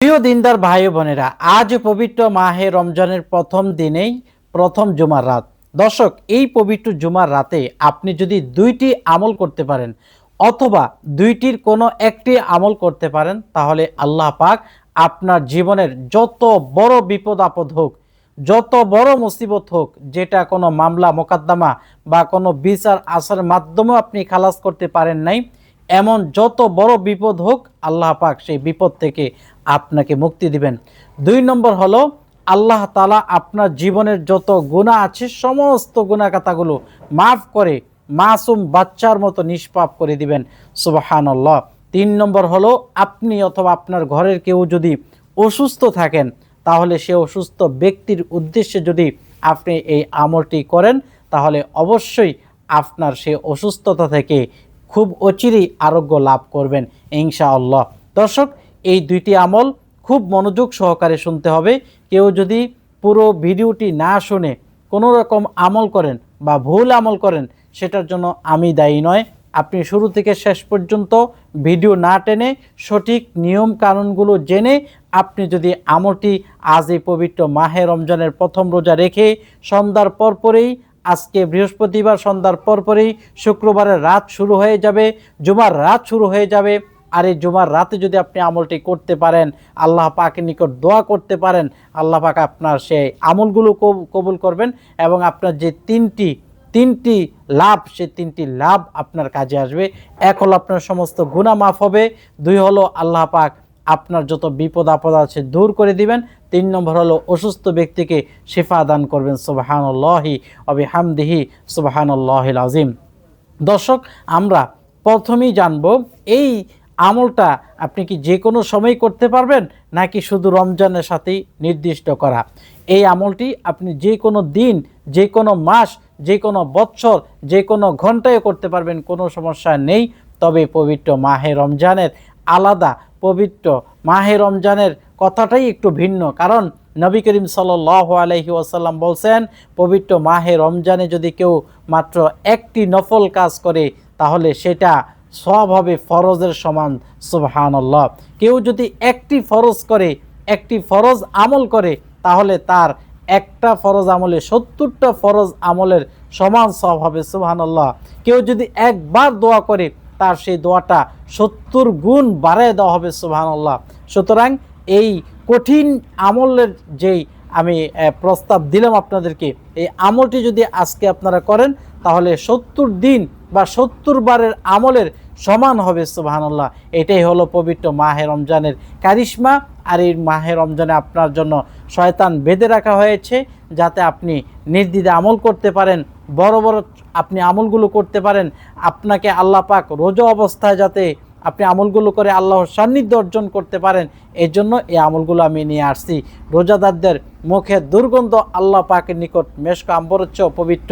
প্রিয় দিনদার ভাই বোনেরা, আজ পবিত্র মাহে রমজানের প্রথম দিনেই প্রথম জুমার রাত। দর্শক, এই পবিত্র জুমার রাতে আপনি যদি দুইটি আমল করতে পারেন অথবা দুইটির কোনো একটি আমল করতে পারেন, তাহলে আল্লাহ পাক আপনার জীবনের যত বড় বিপদ আপদ হোক, যত বড় মুসিবত হোক, যেটা কোনো মামলা মোকদ্দমা বা কোনো বিচার আসার মাধ্যমে আপনি খালাস করতে পারেন নাই, এমন যত বড় বিপদ হোক, আল্লাহ পাক সেই বিপদ থেকে আপনাকে মুক্তি দিবেন। 2 নম্বর হলো, আল্লাহ তাআলা আপনার জীবনের যত গুনাহ আছে সমস্ত গুনাহখাতাগুলো মাফ করে মাসুম বাচ্চার মতো নিষ্পাপ করে দিবেন। সুবহানাল্লাহ। 3 নম্বর হলো, আপনি অথবা আপনার ঘরের কেউ যদি অসুস্থ থাকেন, তাহলে সে অসুস্থ ব্যক্তির উদ্দেশ্যে যদি আপনি এই আমলটি করেন, তাহলে অবশ্যই আপনার সে অসুস্থতা থেকে খুব অচিরেই আরোগ্য লাভ করবেন ইনশাআল্লাহ। দর্শক, এই দুইটি আমল খুব মনোযোগ সহকারে শুনতে হবে। কেউ যদি পুরো ভিডিওটি না শুনে কোনো রকম আমল করেন বা ভুল আমল করেন, সেটার জন্য আমি দায়ী নয়। আপনি শুরু থেকে শেষ পর্যন্ত ভিডিও না টেনে সঠিক নিয়ম কানুনগুলো জেনে আপনি যদি আমলটি আজ এই পবিত্র মাহে রমজানের প্রথম রোজা রেখে সন্ধ্যার পরপরেই, আজকে বৃহস্পতিবার সন্ধ্যার পরপরেই শুক্রবারের রাত শুরু হয়ে যাবে, জুমার রাত শুরু হয়ে যাবে। আর এই জুমার রাতে যদি আপনি আমলটি করতে পারেন, আল্লাহ পাকের নিকট দোয়া করতে পারেন, আল্লাহ পাক আপনার সেই আমলগুলো কবুল করবেন এবং আপনার যে তিনটি লাভ, সে তিনটি লাভ আপনার কাজে আসবে। এক হলো আপনার সমস্ত গুনাহ মাফ হবে, 2 হলো আল্লাহ পাক আপনার যত বিপদ আপদ আছে দূর করে দিবেন, 3 নম্বর হলো অসুস্থ ব্যক্তিকে শিফা দান করবেন। সুবহানাল্লাহি ওয়া বিহামদিহি সুবহানাল্লাহিল আযীম। দর্শক, আমরা প্রথমেই জানব এই আমলটা আপনি কি যে কোনো সময় করতে পারবেন নাকি শুধু রমজানের সাথেই নির্দিষ্ট করা। এই আমলটি আপনি যে কোনো দিন, যে কোনো মাস, যে কোনো বৎসর, যে কোনো ঘন্টায় করতে পারবেন, কোনো সমস্যা নেই। তবে পবিত্র মাহে রমজানের আলাদা, পবিত্র মাহে রমজানের কথাটাই একটু ভিন্ন। কারণ নবী করিম সাল্লাল্লাহু আলাইহি ওয়াসাল্লাম বলছেন, পবিত্র মাহে রমজানে যদি কেউ মাত্র একটি নফল কাজ করে, তাহলে সেটা সব হবে ফরজের সমান। সুবহানাল্লাহ। কেউ যদি একটি ফরজ করে, একটি ফরজ আমল করে, তাহলে তার একটা ফরজ আমলে 70টা ফরজ আমলের সমান সব হবে। সুবহানাল্লাহ। কেউ যদি একবার দোয়া করে, তার সেই দোয়াটা 70 গুণ বাড়ায় দেওয়া হবে। সুবহানাল্লাহ। সুতরাং এই কঠিন আমলের যেই আমি প্রস্তাব দিলাম আপনাদেরকে, এই আমলটি যদি আজকে আপনারা করেন, তাহলে 70 দিন বা 70 বারের আমলের সমান হবে। সুবহানাল্লাহ। এটাই হলো পবিত্র মাহে রমজানের কারিশমা। আর এই মাহে রমজানে আপনার জন্য শয়তান বেঁধে রাখা হয়েছে, যাতে আপনি নির্দ্বিধায় আমল করতে পারেন, বড় বড় আপনি আমলগুলো করতে পারেন। আপনাকে আল্লাহ পাক রোজা অবস্থায় যাতে আপনি আমলগুলো করে আল্লাহর সান্নিধ্য অর্জন করতে পারেন, এর জন্য এই আমলগুলো আমি নিয়ে আসছি। রোজাদারদের মুখে দুর্গন্ধ আল্লাহ পাকের নিকট মেশক আম্বরের চেয়েও পবিত্র।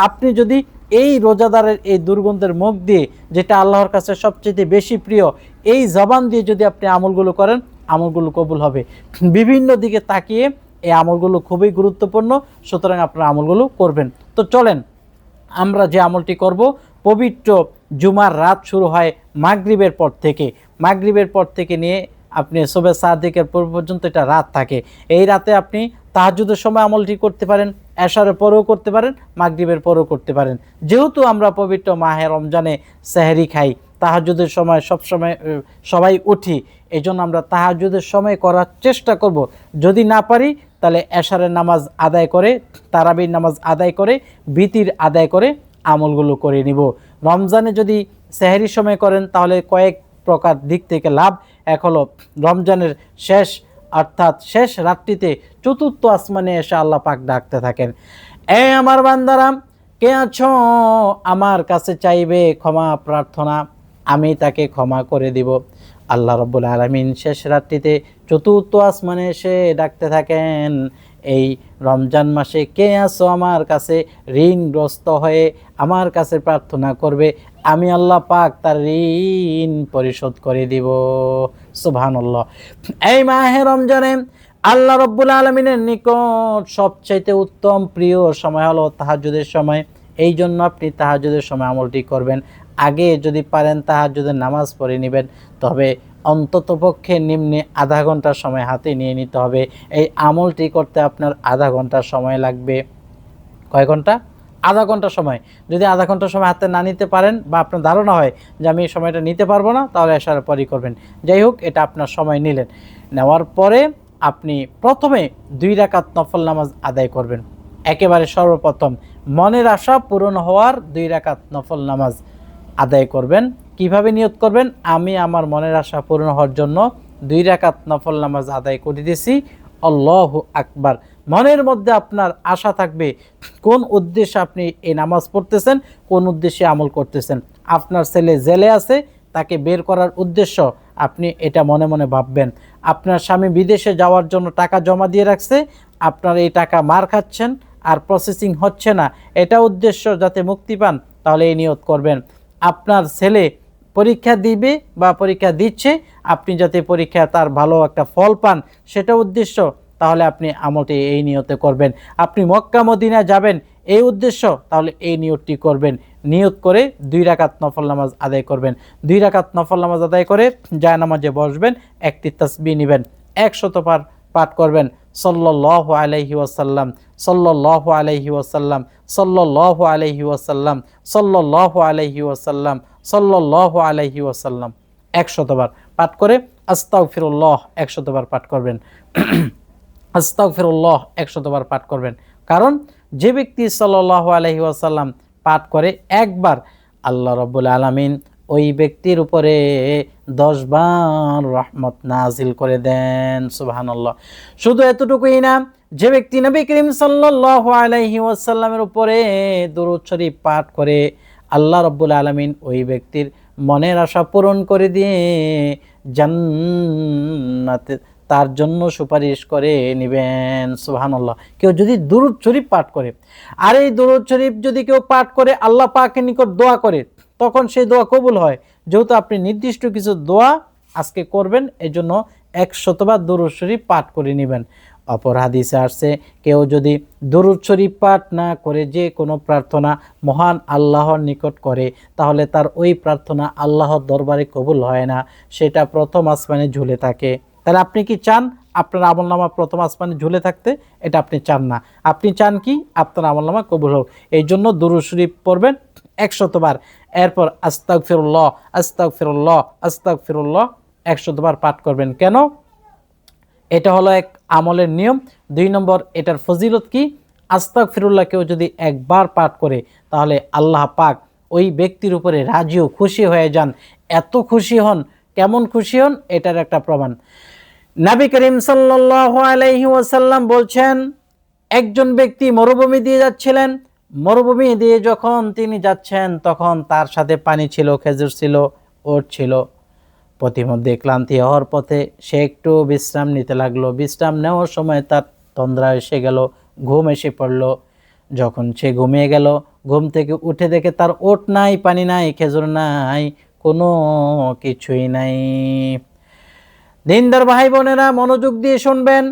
আপনি যদি এই রোজাদারের এই দুর্গন্ধের মুখ দিয়ে, যেটা আল্লাহর কাছে সবচেয়ে বেশি প্রিয়, এই জবান দিয়ে যদি আপনি আমলগুলো করেন, আমলগুলো কবুল হবে। বিভিন্ন দিকে তাকিয়ে এই আমলগুলো খুবই গুরুত্বপূর্ণ, সুতরাং আপনারা আমলগুলো করবেন। তো চলেন আমরা যে আমলটি করব, পবিত্র জুমার রাত শুরু হয় মাগরিবের পর থেকে। মাগরিবের পর থেকে নিয়ে আপনি সুবহে সাদিকের পূর্ব পর্যন্ত এটা রাত থাকে। এই রাতে আপনি তাহাজ্জুদের সময় আমলটি করতে পারেন, এশারের পরেও করতে পারেন, মাগরিবের পরেও করতে পারেন। যেহেতু আমরা পবিত্র মাহে রমজানে সেহরি খাই, তাহাজ্জুদের সময় সবসময় সবাই উঠি, এই জন্য আমরা তাহাজ্জুদের সময় করার চেষ্টা করব। যদি না পারি, তাহলে এশারের নামাজ আদায় করে, তারাবির নামাজ আদায় করে, বিতির আদায় করে আমলগুলো করে নিব। রমজানে যদি সেহরির সময় করেন, তাহলে কয়েক প্রকার দিক থেকে লাভ। এক হলো, রমজানের শেষ অর্থাৎ শেষ রাত্রিতে চতুর্থ আসমানে এসে আল্লাহ পাক ডাকতে থাকেন, এ আমার বান্দারা, কে আছো আমার কাছে চাইবে ক্ষমা প্রার্থনা, আমি তাকে ক্ষমা করে দিব। আল্লাহ রাব্বুল আলামিন শেষ রাত্রিতে চতুর্থ আসমানে এসে ডাকতে থাকেন, এই রমজান মাসে কে আছো আমার কাছে ঋণগ্রস্ত হয়ে আমার কাছে প্রার্থনা করবে, আমি আল্লাহ পাক তার ঋণ পরিশোধ করে দিব। সুবহানাল্লাহ। এই মাহে রমজানে আল্লাহ রাব্বুল আলামিনের নিকট সবচাইতে উত্তম প্রিয় সময় হলো তাহাজ্জুদের সময়। এই জন্য আপনি তাহাজ্জুদের সময় আমলটি করবেন। আগে যদি পারেন তাহাজ্জুদের নামাজ পড়ে নেবেন, তবে অন্ততপক্ষে নিম্নে আধা ঘন্টা সময় হাতে নিয়ে নিতে হবে। এই আমলটি করতে আপনার আধা ঘন্টা সময় লাগবে। কয় ঘন্টা? আধা ঘন্টা সময়। যদি আধা ঘন্টা সময় হাতে না নিতে পারেন বা আপনার ধারণা হয় যে আমি এই সময়টা নিতে পারবো না, তাহলে এশার পরই করবেন। যাই হোক, এটা আপনার সময় নিলেন। নেওয়ার পরে আপনি প্রথমে 2 রাকাত নফল নামাজ আদায় করবেন। একেবারে সর্বপ্রথম মনের আশা পূরণ হওয়ার 2 রাকাত নফল নামাজ আদায় করবেন। কিভাবে নিয়ত করবেন? আমি আমার মনের আশা পূরণ হওয়ার জন্য 2 রাকাত নফল নামাজ আদায় করে দিয়েছি, আল্লাহু আকবার। মনের মধ্যে আপনার আশা থাকবে কোন উদ্দেশ্যে আপনি এই নামাজ পড়তেছেন, কোন উদ্দেশ্যে আমল করতেছেন। আপনার ছেলে জেলে আছে, তাকে বের করার উদ্দেশ্য আপনি এটা মনে মনে ভাববেন। আপনার স্বামী বিদেশে যাওয়ার জন্য টাকা জমা দিয়ে রাখছে, আপনার এই টাকা মার খাচ্ছেন আর প্রসেসিং হচ্ছে না, এটা উদ্দেশ্য যাতে মুক্তি পান, তাহলে এই নিয়ত করবেন। আপনার ছেলে পরীক্ষা দিবে বা পরীক্ষা দিচ্ছে, আপনি যাতে পরীক্ষা তার ভালো একটা ফল পান, সেটা উদ্দেশ্য, তাহলে আপনি আমলটি এই নিয়তে করবেন। আপনি মক্কা মদিনা যাবেন, এই উদ্দেশ্য, তাহলে এই নিয়তটি করবেন। নিয়ত করে 2 রাকাত নফল নামাজ আদায় করবেন। 2 রাকাত নফল নামাজ আদায় করে জায়নামাজে বসবেন, একটি তাসবিহ নেবেন, 100 বার পাঠ করবেন, সাল্লাল্লাহু আলাইহি ওয়াসাল্লাম, সাল্লাল্লাহু আলাইহি ওয়াসাল্লাম, সাল্লাল্লাহু আলাইহি ওয়াসাল্লাম, সাল্লাল্লাহু আলাইহি ওয়াসাল্লাম, সাল্লাল্লাহু আলাইহি ওয়াসাল্লাম 100 বার পাঠ করে আস্তাগফিরুল্লাহ 100 বার পাঠ করবেন। আস্তাগফিরুল্লাহ 100 বার পাঠ করবেন। কারণ যে ব্যক্তি সাল্লাল্লাহু আলাইহি ওয়াসাল্লাম পাঠ করে একবার, আল্লাহ রাব্বুল আলামিন ওই ব্যক্তির উপরে 10 বার রহমত নাজিল করে দেন। সুবহানাল্লাহ। শুধু এতটুকুই না, যে ব্যক্তি নবী করিম সাল্লাল্লাহু আলাইহি ওয়াসাল্লামের উপরে দরুদ শরীফ পাঠ করে, আল্লাহ রাব্বুল আলামিন ওই ব্যক্তির মনের আশা পূরণ করে দিয়ে জান্নাতে তার জন্য সুপারিশ করে নেবেন। সুবহানাল্লাহ। কেউ যদি দুরূদ শরীফ পাঠ করে, আর এই দুরূদ শরীফ যদি কেউ পাঠ করে আল্লাহ পাকের নিকট দোয়া করে, তখন সেই দোয়া কবুল হয়। যেহেতু আপনি নির্দিষ্ট কিছু দোয়া আজকে করবেন, এজন্য 100 বার দুরূদ শরীফ পাঠ করে নেবেন। অপর হাদিসে আসছে, কেউ যদি দুরূদ শরীফ পাঠ না করে যে কোনো প্রার্থনা মহান আল্লাহর নিকট করে, তাহলে তার ওই প্রার্থনা আল্লাহর দরবারে কবুল হয় না, সেটা প্রথম আসমানে ঝুলে থাকে। তাহলে আপনি কি চান আপনার আমলনামা প্রথম আসমানে ঝুলে থাকতে? এটা আপনি চান না। আপনি চান কি আপনার আমলনামা কবুল হোক। এই জন্য দুরূদ শরীফ পড়বেন 100 বার। এরপর আস্তাগফিরুল্লাহ, আস্তাগফিরুল্লাহ, আস্তাগফিরুল্লাহ 100 বার পাঠ করবেন। কেন? এটা হলো এক আমলের নিয়ম। 2 নম্বর, এটার ফজিলত কি? আস্তাগফিরুল্লাহ কেউ যদি একবার পাঠ করে, তাহলে আল্লাহ পাক ওই ব্যক্তির উপরে রাজি ও খুশি হয়ে যান। এত খুশি হন, কেমন খুশি হন, এটার একটা প্রমাণ। নবী করিম সাল্লাল্লাহু আলাইহি ওয়াসাল্লাম বলছেন, একজন ব্যক্তি মরুভূমি দিয়ে যাচ্ছিলেন। মরুভূমি দিয়ে যখন তিনি যাচ্ছেন, তখন তার সাথে পানি ছিল, খেজুর ছিল, ওট ছিল। পথিমধ্যে ক্লান্তি হওয়ার পথে সে একটু বিশ্রাম নিতে লাগলো। বিশ্রাম নেওয়ার সময় তার তন্দ্রা এসে গেল, ঘুম এসে পড়ল। যখন সে ঘুমিয়ে গেল, ঘুম থেকে উঠে দেখে তার ওট নাই, পানি নাই, খেজুর নাই, কোনো কিছুই নাই। দিনদার ভাই বোনেরা, মনোযোগ দিয়ে শুনবেন।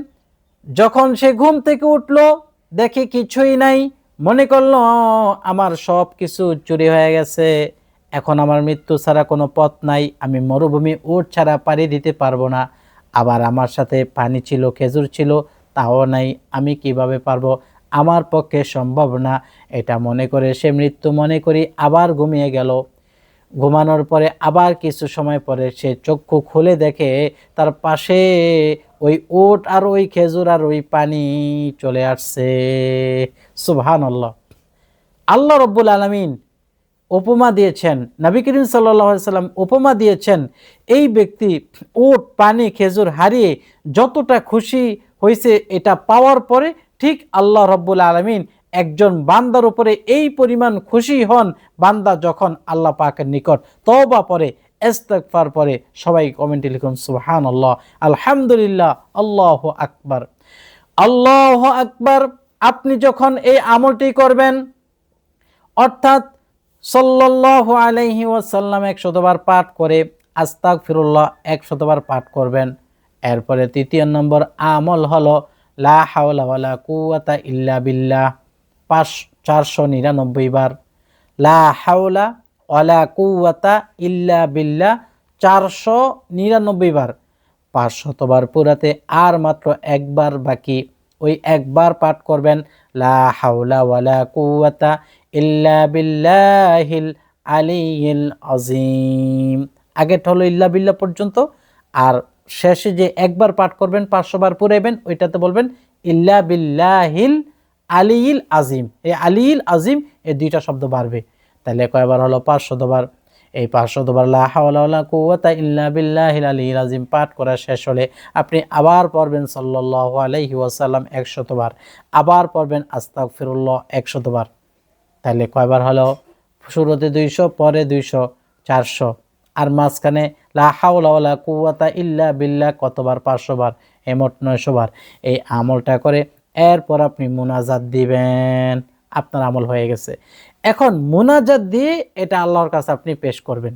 যখন সে ঘুম থেকে উঠল, দেখে কিছুই নাই, মনে করলো আমার সব কিছু চুরি হয়ে গেছে, এখন আমার মৃত্যু ছাড়া কোনো পথ নাই, আমি মরুভূমি উট ছাড়া পাড়ি দিতে পারবো না। আবার আমার সাথে পানি ছিল, খেজুর ছিল, তাও নাই, আমি কিভাবে পারবো, আমার পক্ষে সম্ভব না। এটা মনে করে সে মৃত্যু মনে করি আবার ঘুমিয়ে গেল। ঘুমানোর পরে আবার কিছু সময় পরে সে চক্ষু খুলে দেখে তার পাশে ওই ওট আর ওই খেজুর আর ওই পানি চলে আসছে। সুবহানাল্লাহ। আল্লাহ রাব্বুল আলামিন উপমা দিয়েছেন, নবী করিম সাল্লাল্লাহু আলাইহি সাল্লাম উপমা দিয়েছেন, এই ব্যক্তি ওট, পানি, খেজুর হারিয়ে যতটা খুশি হয়েছে, এটা পাওয়ার পরে ঠিক আল্লাহ রাব্বুল আলামিন একজন বান্দার উপরে এই পরিমাণ খুশি হন, বান্দা যখন আল্লাহ পাকের নিকট তওবা পড়ে, ইস্তিগফার পড়ে। সবাই কমেন্টে লিখুন সুবহানাল্লাহ, আলহামদুলিল্লাহ, আল্লাহু আকবার, আল্লাহু আকবার। আপনি যখন এই আমলটি করবেন, অর্থাৎ সাল্লাল্লাহু আলাইহি ওয়াসাল্লাম 100 বার পাঠ করে আস্তাগফিরুল্লাহ 100 বার পাঠ করবেন। এরপরে 3 নম্বর আমল হলো লা হাওলা ওয়ালা কুওয়াতা ইল্লা বিল্লাহ 499 বার। লা হাওলা ওয়ালা কুওয়াতা ইল্লা বিল্লাহ 499 বার, 500 বার পুরাতে আর মাত্র একবার বাকি। ওই একবার পাঠ করবেন লা হাওলা ওয়ালা কুওয়াতা ইল্লা বিল্লাহিল আলিয়্যিল আযীম। আগেরটা হলো ইল্লা বিল্লাহ পর্যন্ত, আর শেষে যে একবার পাঠ করবেন 500 বার পুরাইবেন ওইটাতে বলবেন ইল্লা বিল্লাহিল আলিয়্যিল আযীম। এই আলিয়্যিল আযীম এই দুইটা শব্দ বাড়বে। তাহলে কয়বার হলো? 500 বার। এই 500 বার লা হাওলা ওয়ালা কুওয়াতা ইল্লা বিল্লাহিল আলিয়্যিল আযীম পাঠ করা শেষ হলে আপনি আবার পড়বেন সাল্লাল্লাহু আলাইহি ওয়াসাল্লাম 100 বার, আবার পড়বেন আস্তাগফিরুল্লাহ 100 বার। তাহলে কয়বার হলো? শুরুতে 200, পরে 200, 400, আর মাঝখানে লা হাওলা ওয়ালা কুওয়াতা ইল্লা বিল্লাহ কতবার? 500 বার, মোট 900 বার। এই আমলটা করে এরপর আপনি মুনাজাত দিবেন, আপনার আমল হয়ে গেছে। এখন মুনাজাত দিয়ে এটা আল্লাহর কাছে আপনি পেশ করবেন।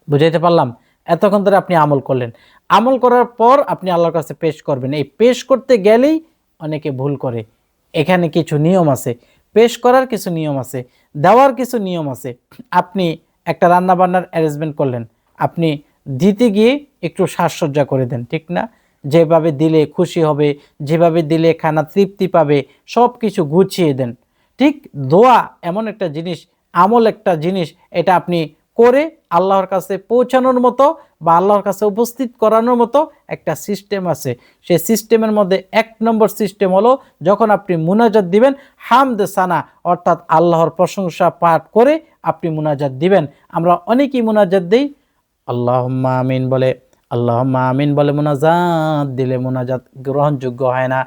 বুঝাইতে পারলাম? এতক্ষণ ধরে আপনি আমল করলেন, আমল করার পর আপনি আল্লাহর কাছে পেশ করবেন। এই পেশ করতে গেলেই অনেকে ভুল করে। এখানে কিছু নিয়ম আছে, পেশ করার কিছু নিয়ম আছে, দেওয়ার কিছু নিয়ম আছে। আপনি একটা রান্না বান্নার অ্যারেঞ্জমেন্ট করলেন, আপনি দিতে গিয়ে একটু সাজসজ্জা করে দেন, ঠিক না? যেভাবে দিলে খুশি হবে, যেভাবে দিলে খানা তৃপ্তি পাবে, সব কিছু গুছিয়ে দেন। ঠিক দোয়া এমন একটা জিনিস, আমল একটা জিনিস, এটা আপনি করে আল্লাহর কাছে পৌঁছানোর মতো বা আল্লাহর কাছে উপস্থিত করানোর মতো একটা সিস্টেম আছে। সেই সিস্টেমের মধ্যে 1 নম্বর সিস্টেম হলো যখন আপনি মুনাজাত দিবেন হামদ সানা, অর্থাৎ আল্লাহর প্রশংসা পাঠ করে আপনি মুনাজাত দিবেন। আমরা অনেকেই মুনাজাত দিই আল্লাহুম্মা আমিন বলে, আল্লাহুম্মা আমিন বলে মুনাজাত দিলে মুনাজাত গ্রহণযোগ্য হয় না।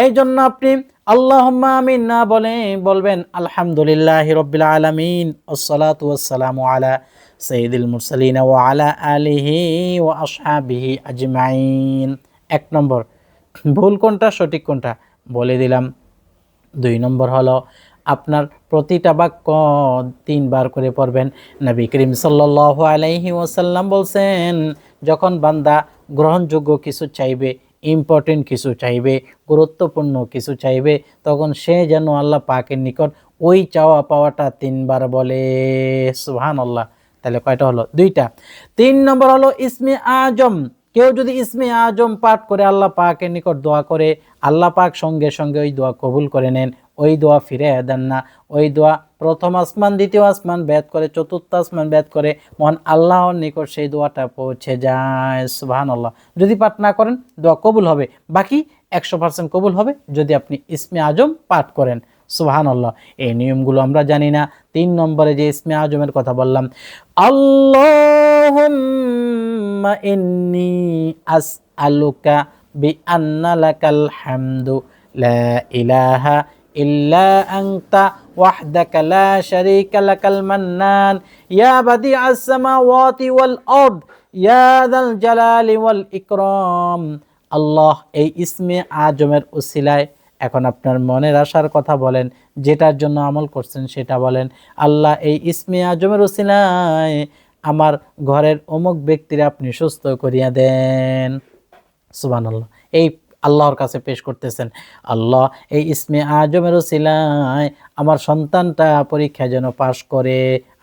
এই জন্য আপনি আল্লাহুম্মা আমিন না বলে বলবেন আলহামদুলিল্লাহি রাব্বিল আলামিন ওয়াসসালাতু ওয়াসসালামু আলা সাইয়্যিদিল মুরসালিন ওয়া আলা আলিহি ওয়া আসহাবিহি আজমাইন। 1 নম্বর। ভুল কোনটা সঠিক কোনটা বলে দিলাম। 2 নম্বর হলো আপনার প্রতিটা বাক্য 3 বার করে পড়বেন। নবী করিম সাল্লাল্লাহু আলাইহি ওয়াসাল্লাম বলছেন, যখন বান্দা গ্রহণযোগ্য কিছু চাইবে, ইম্পর্টেন্ট কিছু চাইবে, গুরুত্বপূর্ণ কিছু চাইবে, তখন সে যেন আল্লাহ পাকের নিকট ওই চাওয়া পাওয়াটা 3 বার বলে। সুবহানাল্লাহ। তাহলে কয়টা হলো? 2টা। 3 নম্বর হলো ইসমে আজম। কেউ যদি ইসমে আজম পাঠ করে আল্লাহ পাকের নিকট দোয়া করে, আল্লাহ পাক সঙ্গে সঙ্গে ওই দোয়া কবুল করে নেন। ওই দোয়া ফিরে দেন না। ওই দোয়া প্রথম আসমান, দ্বিতীয় আসমান ভেদ করে, চতুর্থ আসমান ভেদ করে মহান আল্লাহর নিকট সেই দোয়াটা পৌঁছে যায়। সুবহানাল্লাহ। যদি পাঠ না করেন দোয়া কবুল হবে, বাকি 100% কবুল হবে যদি আপনি ইসমে আজম পাঠ করেন। সুবহানাল্লাহ। এই নিয়মগুলো আমরা জানি না। 3 নম্বরে যে ইসমে আজমের কথা বললাম, আল্লাহুম্মা ইন্নী আসআলুকা বিআন্না লাকাল হামদু লা ইলাহা ইল্লা আনতা ওয়াহদাকা লা শারীকা লাকাল মান্নান ইয়া বাদিআস সামাওয়াতি ওয়াল আরদ ইয়া যাল জালালি ওয়াল ইকরাম। আল্লাহ, এই ইসমে আজমের উসিলায় এখন আপনার মনের আশার কথা বলেন, যেটার জন্য আমল করছেন সেটা বলেন। আল্লাহ, এই ইসমে আজমের উসিলায় আমার ঘরের অমুক ব্যক্তিরা আপনি সুস্থ করিয়া দেন। সুবহানাল্লাহ। এই আল্লাহর কাছে পেশ করতেছেন, আল্লাহ এই ইসমে আজমের উসিলায় আমার সন্তানটা পরীক্ষা যেন পাশ করে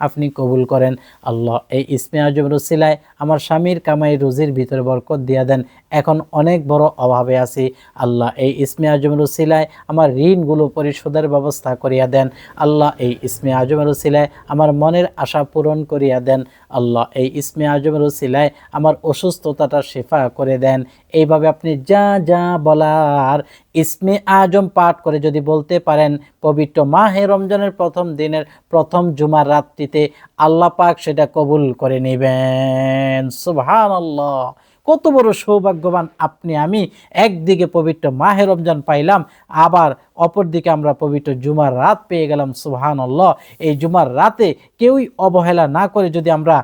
আপনি কবুল করেন। আল্লাহ এই ইসমে আজমের উসিলায় আমার স্বামীর কামাই রুজির ভিতরে বরকত দিয়া দেন, এখন অনেক বড় অভাবে আছি। আল্লাহ এই ইসমে আজমের উসিলায় আমার ঋণগুলো পরিশোধের ব্যবস্থা করিয়া দেন। আল্লাহ এই ইসমে আজমের উসিলায় আমার মনের আশা পূরণ করিয়া দেন। আল্লাহ এই ইসমে আজমের উসিলায় আমার অসুস্থতাটা শিফা করে দেন। এইভাবে আপনি যা যা বলার ইসমে আজম পাঠ করে যদি বলতে পারেন, পবিত্র মাহে রমজানের প্রথম দিনের প্রথম জুমার রাত্রিতে আল্লাহ পাক সেটা কবুল করে নেবেন। সুবহানাল্লাহ। কত বড় সৌভাগ্যবান আপনি আমি। একদিকে পবিত্র মাহে রমজান পাইলাম, আবার অপরদিকে আমরা পবিত্র জুমার রাত পেয়ে গেলাম। সুবহানাল্লাহ। এই জুমার রাতে কেউই অবহেলা না করে যদি আমরা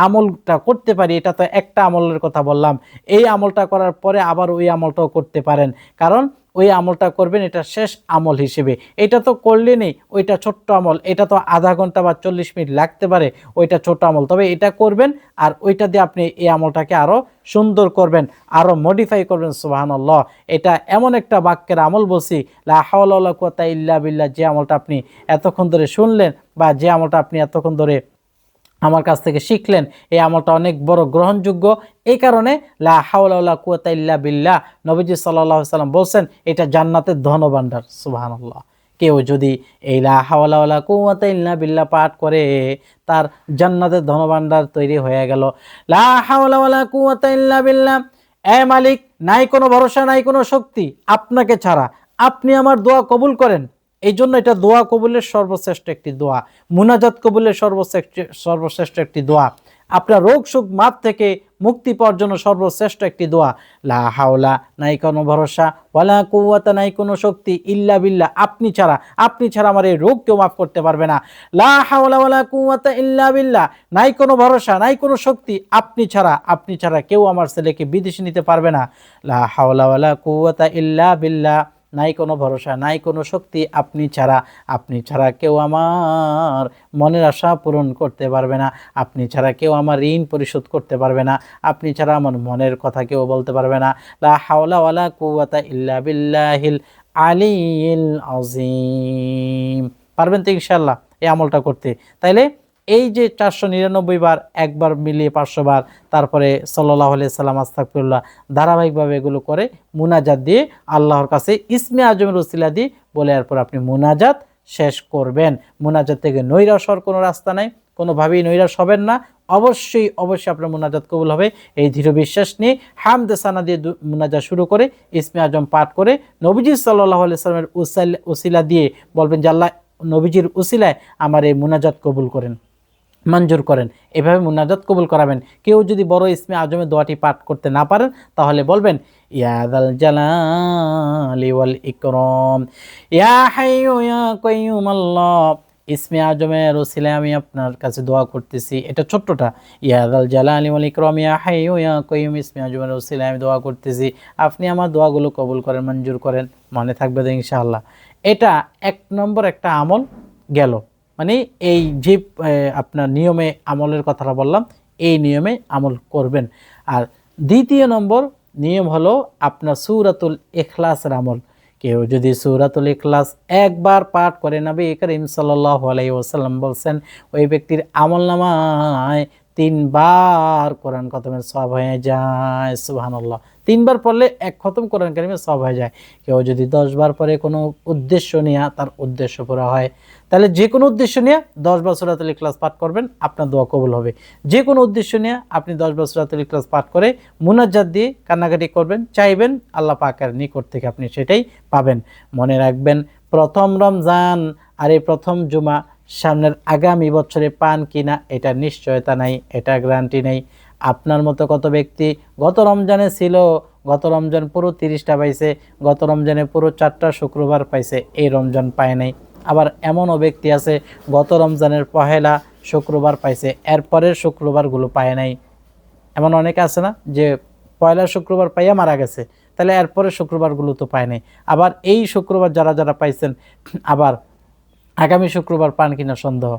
আমলটা করতে পারি, এটা তো একটা আমলের কথা বললাম, এই আমলটা করার পরে আবার ওই আমলটাও করতে পারেন, কারণ ওই আমলটা করবেন এটা শেষ আমল হিসেবে। এটা তো করলে নেই, ওইটা ছোট্ট আমল, এটা তো আধা ঘন্টা বা 40 মিনিট লাগতে পারে, ওইটা ছোট আমল, তবে এটা করবেন আর ওইটা দিয়ে আপনি এই আমলটাকে আরও সুন্দর করবেন, আরও মডিফাই করবেন। সুবহানাল্লাহ। এটা এমন একটা বাক্যের আমল বলছি, লা হাওলা ওয়ালা কুওয়াতা ইল্লা বিল্লাহ, যে আমলটা আপনি এতক্ষণ ধরে শুনলেন বা যে আমলটা আপনি এতক্ষণ ধরে আমার কাছ থেকে শিখলেন, এই আমলটা অনেক বড় গ্রহণযোগ্য। এই কারণে লা হাওলা ওয়ালা কুওয়াতা ইল্লা বিল্লাহ, নবীজি সাল্লাল্লাহু আলাইহি সাল্লাম বলছেন এটা জান্নাতের ধনভাণ্ডার। সুবহানাল্লাহ। কেউ যদি এই লা হাওলা ওয়ালা কুওয়াতা ইল্লা বিল্লাহ পাঠ করে, তার জান্নাতের ধনভাণ্ডার তৈরি হয়ে গেল। লা হাওলা ওয়ালা কুওয়াতা ইল্লা বিল্লাহ, এ মালিক, নাই কোনো ভরসা, নাই কোনো শক্তি আপনাকে ছাড়া, আপনি আমার দোয়া কবুল করেন। এই জন্য এটা দোয়া কবুলের সর্বশ্রেষ্ঠ একটি দোয়া, মুনাজাত কবুলের সর্বশ্রেষ্ঠ একটি দোয়া, আপনার রোগ সুখ মাপ থেকে মুক্তি পাওয়ার জন্য সর্বশ্রেষ্ঠ একটি দোয়া। লা হাওলা, নাই কোনো ভরসা, ওয়ালা কুওয়াতা, নাই কোনো শক্তি, ইল্লা বিল্লাহ, আপনি ছাড়া আমার এই রোগ কেউ মাফ করতে পারবে না। লা হাওলা ওয়ালা কুওয়াতা ইল্লা বিল্লাহ, নাই কোনো ভরসা, নাই কোনো শক্তি, আপনি ছাড়া কেউ আমার ছেলেকে বিদেশে নিতে পারবে না। লা হাওলা ওয়ালা কুওয়াতা ইল্লা বিল্লাহ, নাই কোনো ভরসা, নাই কোনো শক্তি, আপনি ছাড়া কেউ আমার মনের আশা পূরণ করতে পারবে না, আপনি ছাড়া কেউ আমার ঋণ পরিশোধ করতে পারবে না, আপনি ছাড়া আমার মনের কথা কেউ বলতে পারবে না। লা হাওলা ওয়ালা কুওয়াতা ইল্লা বিল্লাহিল আলিয়্যিল আযীম। পারবেন তো ইনশাআল্লাহ এই আমলটা করতে? তাইলে এই যে 499 বার, একবার মিলিয়ে 500 বার, তারপরে সাল্লাল্লাহু আলাইহি সাল্লাম, আস্তাগফিরুল্লাহ, ধারাবাহিকভাবে এগুলো করে মুনাজাত দিয়ে আল্লাহর কাছে ইসমে আজমের উসিলা দিয়ে বলে, এরপর আপনি মুনাজাত শেষ করবেন। মুনাজাত থেকে নৈরাশ হওয়ার কোনো রাস্তা নাই, কোনোভাবেই নৈরাশ হবেন না। অবশ্যই আপনার মুনাজাত কবুল হবে, এই দৃঢ় বিশ্বাস নিয়ে হামদে সানা দিয়ে মুনাজাত শুরু করে ইসমে আজম পাঠ করে নবীজি সাল্লাল্লাহু আলাইহি সাল্লামের উসিলা দিয়ে বলবেন যে আল্লাহ, নবীজির উসিলায় আমার এই মুনাজাত কবুল করেন, মঞ্জুর করেন। এভাবে মুনাজাত কবুল করাবেন। কেউ যদি বড় ইসমে আজমের দোয়াটি পাঠ করতে না পারেন, তাহলে বলবেন ইয়া যাল জালালি ওয়াল ইকরাম, ইয়া হাইয়ু ইয়া কাইয়ুম আল্লাহ, ইসমে আজমের ওসিলায় আমি আপনার কাছে দোয়া করতেছি। এটা ছোট্টটা, ইয়া যাল জালালি ওয়াল ইকরাম, ইয়া হাইয়ু ইয়া কাইয়ুম, ইসমে আজমের ওসিলায় আমি দোয়া করতেছি, আপনি আমার দোয়াগুলো কবুল করেন, মঞ্জুর করেন। মনে থাকবে তো ইনশাআল্লাহ। এটা 1 নম্বর একটা আমল গেল। মানে এই যে আপনার নিয়মে আমলের কথাটা বললাম, এই নিয়মে আমল করবেন। আর দ্বিতীয় নম্বর নিয়ম হলো আপনার সূরাতুল ইখলাসের আমল। কেউ যদি সূরাতুল ইখলাস একবার পাঠ করে, নবী করিম সাল্লাল্লাহু আলাইহি ওয়াসাল্লাম বলছেন ওই ব্যক্তির আমলনামায় 3 বার কোরআন খতমের সওয়াব হয়ে যায়। সুবহানাল্লাহ। 3 বার পড়লে 1 খতম কোরআন কারীমের সওয়াব হয়ে যায়। কেউ যদি 10 বার পড়ে কোনো উদ্দেশ্য নিয়ে, তার উদ্দেশ্য পুরা হয়। তাহলে যে কোনো উদ্দেশ্য নিয়ে 10 বার সূরাতুল ইখলাস পাঠ করবেন, আপনার দোয়া কবুল হবে। যে কোনো উদ্দেশ্য নিয়ে আপনি 10 বার সূরাতুল ইখলাস পাঠ করে মুনাজ্জাত দিয়ে কান্নাকাটি করবেন, চাইবেন আল্লাহ পাকের নিকট থেকে আপনি সেটাই পাবেন। মনে রাখবেন, প্রথম রমজান আর এই প্রথম জুমা, সামনের আগামী বছরে পান কিনা এটা নিশ্চয়তা নাই, এটা গ্যারান্টি নেই। আপনার মতো কত ব্যক্তি গত রমজানে ছিল, গত রমজান পুরো 30টা পাইছে, গত রমজানে পুরো 4টা শুক্রবার পাইছে, এই রমজান পায় নাই। আবার এমনও ব্যক্তি আছে গত রমজানের পহেলা শুক্রবার পাইছে, এরপরের শুক্রবারগুলো পায় নাই। এমন অনেকে আছে না যে পয়লা শুক্রবার পাইয়া মারা গেছে, তাহলে এরপরের শুক্রবারগুলো তো পায় নাই। আবার এই শুক্রবার যারা পাইছেন, আবার আগামী শুক্রবার পান কিনা সন্দেহ,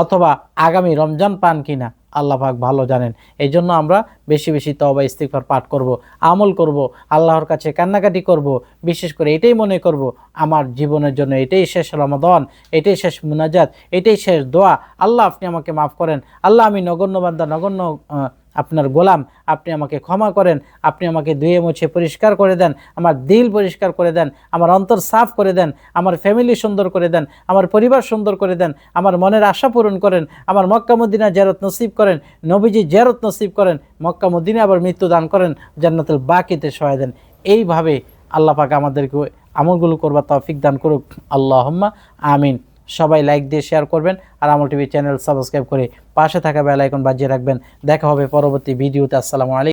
অথবা আগামী রমজান পান কিনা আল্লাহ পাক ভালো জানেন। এই জন্য আমরা বেশি বেশি তওবা ইস্তিগফার পাঠ করব, আমল করব, আল্লাহর কাছে কান্নাকাটি করব। বিশেষ করে এটাই মনে করব আমার জীবনের জন্য এটাই শেষ রমাদান, এটাই শেষ মুনাজাত, এটাই শেষ দোয়া। আল্লাহ আপনি আমাকে মাফ করেন, আল্লাহ আমি নগণ্য বান্দা, নগণ্য আপনার গোলাম, আপনি আমাকে ক্ষমা করেন, আপনি আমাকে ধুয়ে মুছে পরিষ্কার করে দেন, আমার দিল পরিষ্কার করে দেন, আমার অন্তর সাফ করে দেন, আমার ফ্যামিলি সুন্দর করে দেন, আমার পরিবার সুন্দর করে দেন, আমার মনের আশা পূরণ করেন, আমার মক্কা মদিনা জিয়ারত নসিব করেন, নবীজি জিয়ারত নসিব করেন, মক্কা মদিনা আবার মৃত্যু দান করেন, জান্নাতুল বাকিতে সহায় দেন। এইভাবে আল্লাহ পাক আমাদেরকে আমলগুলো করবার তৌফিক দান করুক। আল্লাহুম্মা আমিন। সবাই লাইক দিয়ে শেয়ার করবেন, আর আমল টিভি চ্যানেল সাবস্ক্রাইব করে পাশে থাকা বেল আইকন বাজিয়ে রাখবেন। দেখা হবে পরবর্তী ভিডিওতে। আসসালামু আলাইকুম।